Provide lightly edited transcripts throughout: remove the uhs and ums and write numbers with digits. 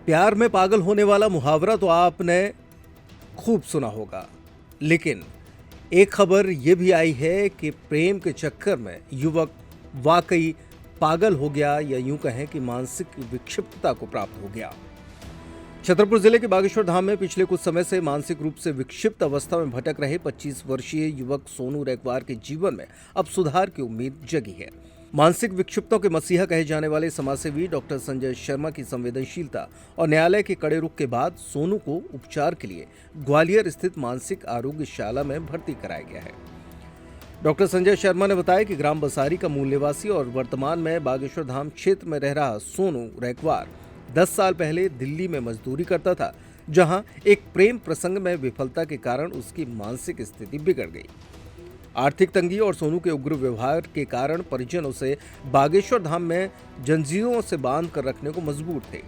प्यार में पागल होने वाला मुहावरा तो आपने खूब सुना होगा, लेकिन एक खबर यह भी आई है कि प्रेम के चक्कर में युवक वाकई पागल हो गया या यूं कहें कि मानसिक विक्षिप्तता को प्राप्त हो गया। छतरपुर जिले के बागेश्वर धाम में पिछले कुछ समय से मानसिक रूप से विक्षिप्त अवस्था में भटक रहे 25 वर्षीय युवक सोनू रैकवार के जीवन में अब सुधार की उम्मीद जगी है। मानसिक विक्षिप्तों के मसीहा कहे जाने वाले समाजसेवी डॉक्टर संजय शर्मा की संवेदनशीलता और न्यायालय के कड़े रुख के बाद सोनू को उपचार के लिए ग्वालियर स्थित मानसिक आरोग्यशाला में भर्ती कराया गया है। डॉक्टर संजय शर्मा ने बताया कि ग्राम बसारी का मूल निवासी और वर्तमान में बागेश्वर धाम क्षेत्र में रह रहा सोनू रैकवार 10 साल पहले दिल्ली में मजदूरी करता था, जहां एक प्रेम प्रसंग में विफलता के कारण उसकी मानसिक स्थिति बिगड़ गई। आर्थिक तंगी और सोनू के उग्र व्यवहार के कारण परिजन उसे बागेश्वर धाम में जंजीरों से बांध कर रखने को मजबूर थे।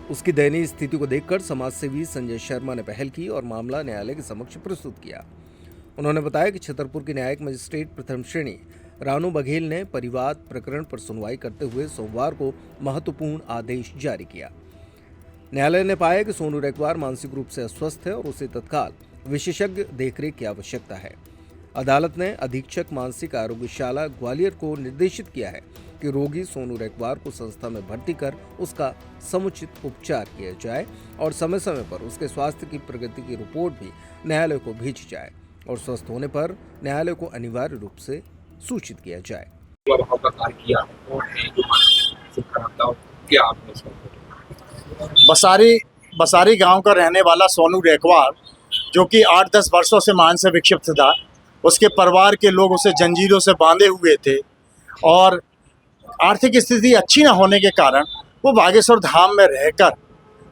उसकी दयनीय स्थिति को देखकर समाजसेवी संजय शर्मा ने पहल की और मामला न्यायालय के समक्ष प्रस्तुत किया। उन्होंने बताया कि छतरपुर के न्यायिक मजिस्ट्रेट प्रथम श्रेणी रानू बघेल ने परिवाद प्रकरण पर सुनवाई करते हुए सोमवार को महत्वपूर्ण आदेश जारी किया। न्यायालय ने पाया कि सोनू रैकवार मानसिक रूप से अस्वस्थ है और उसे तत्काल विशेषज्ञ देखरेख की आवश्यकता है। अदालत ने अधीक्षक मानसिक आरोग्यशाला ग्वालियर को निर्देशित किया है कि रोगी सोनू रैकवार को संस्था में भर्ती कर उसका समुचित उपचार किया जाए और समय समय पर उसके स्वास्थ्य की प्रगति की रिपोर्ट भी न्यायालय को भेजी जाए और स्वस्थ होने पर न्यायालय को अनिवार्य रूप से सूचित किया जाए। बसारी गांव का रहने वाला सोनू रैकवार, जो कि 8-10 वर्षों से मानसिक विक्षिप्त था, उसके परिवार के लोग उसे जंजीरों से बांधे हुए थे और आर्थिक स्थिति अच्छी न होने के कारण वो बागेश्वर धाम में रहकर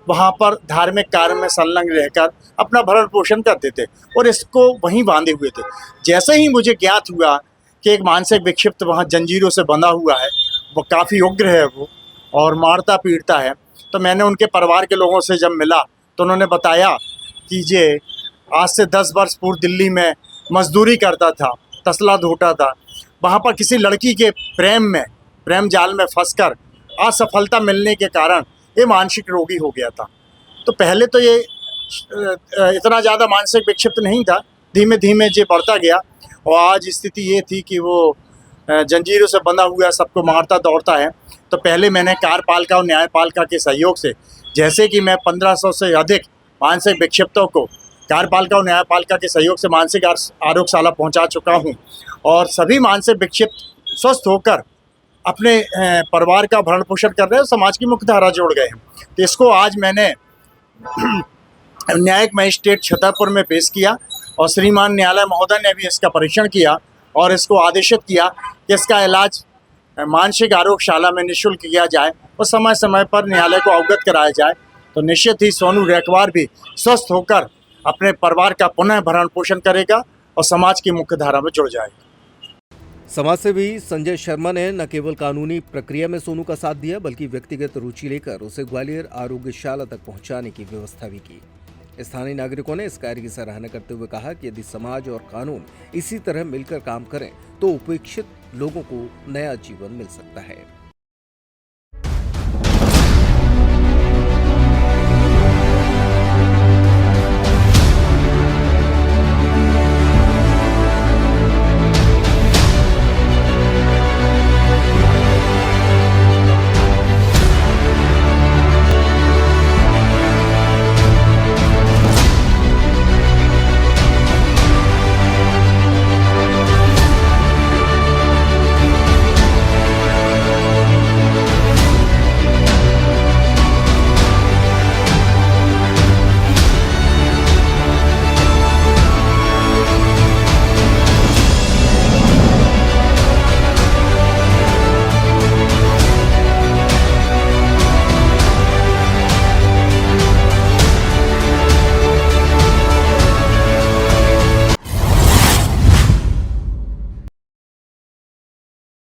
वहाँ पर धार्मिक कार्य में संलग्न रहकर अपना भरण पोषण करते थे और इसको वहीं बांधे हुए थे। जैसे ही मुझे ज्ञात हुआ कि एक मानसिक विक्षिप्त वहाँ जंजीरों से बंधा हुआ है, वो काफ़ी उग्र है वो और मारता पीटता है, तो मैंने उनके परिवार के लोगों से जब मिला तो उन्होंने बताया कि ये आज से 10 वर्ष पूर्व दिल्ली में मजदूरी करता था, तसला धोता था, वहाँ पर किसी लड़की के प्रेम जाल में फंसकर असफलता मिलने के कारण ये मानसिक रोगी हो गया था। तो पहले तो ये इतना ज़्यादा मानसिक विक्षिप्त नहीं था, धीमे धीमे ये बढ़ता गया और आज स्थिति ये थी कि वो जंजीरों से बंधा हुआ सबको मारता दौड़ता है। तो पहले मैंने कार्यपालिका और न्यायपालिका के सहयोग से, जैसे कि मैं 1500 से अधिक मानसिक विक्षिप्तों को कार्यपालिका और न्यायपालिका के सहयोग से मानसिक आरोग्यशाला पहुंचा चुका हूं और सभी मानसिक विक्षिप्त स्वस्थ होकर अपने परिवार का भरण पोषण कर रहे हैं, समाज की मुख्य धारा जोड़ गए हैं। तो इसको आज मैंने न्यायिक मजिस्ट्रेट छतरपुर में पेश किया और श्रीमान न्यायालय महोदय ने भी इसका परीक्षण किया और इसको आदेशित किया कि इसका इलाज मानसिक आरोग्यशाला में निःशुल्क किया जाए और समय समय पर न्यायालय को अवगत कराया जाए। तो निश्चित ही सोनू रैकवार भी स्वस्थ होकर अपने परिवार का पुनः भरण पोषण करेगा और समाज की मुख्य धारा में जुड़ जाएगा। समाजसेवी संजय शर्मा ने न केवल कानूनी प्रक्रिया में सोनू का साथ दिया, बल्कि व्यक्तिगत रुचि लेकर उसे ग्वालियर आरोग्यशाला तक पहुंचाने की व्यवस्था भी की। स्थानीय नागरिकों ने इस कार्य की सराहना करते हुए कहा कि यदि समाज और कानून इसी तरह मिलकर काम करें तो उपेक्षित लोगों को नया जीवन मिल सकता है।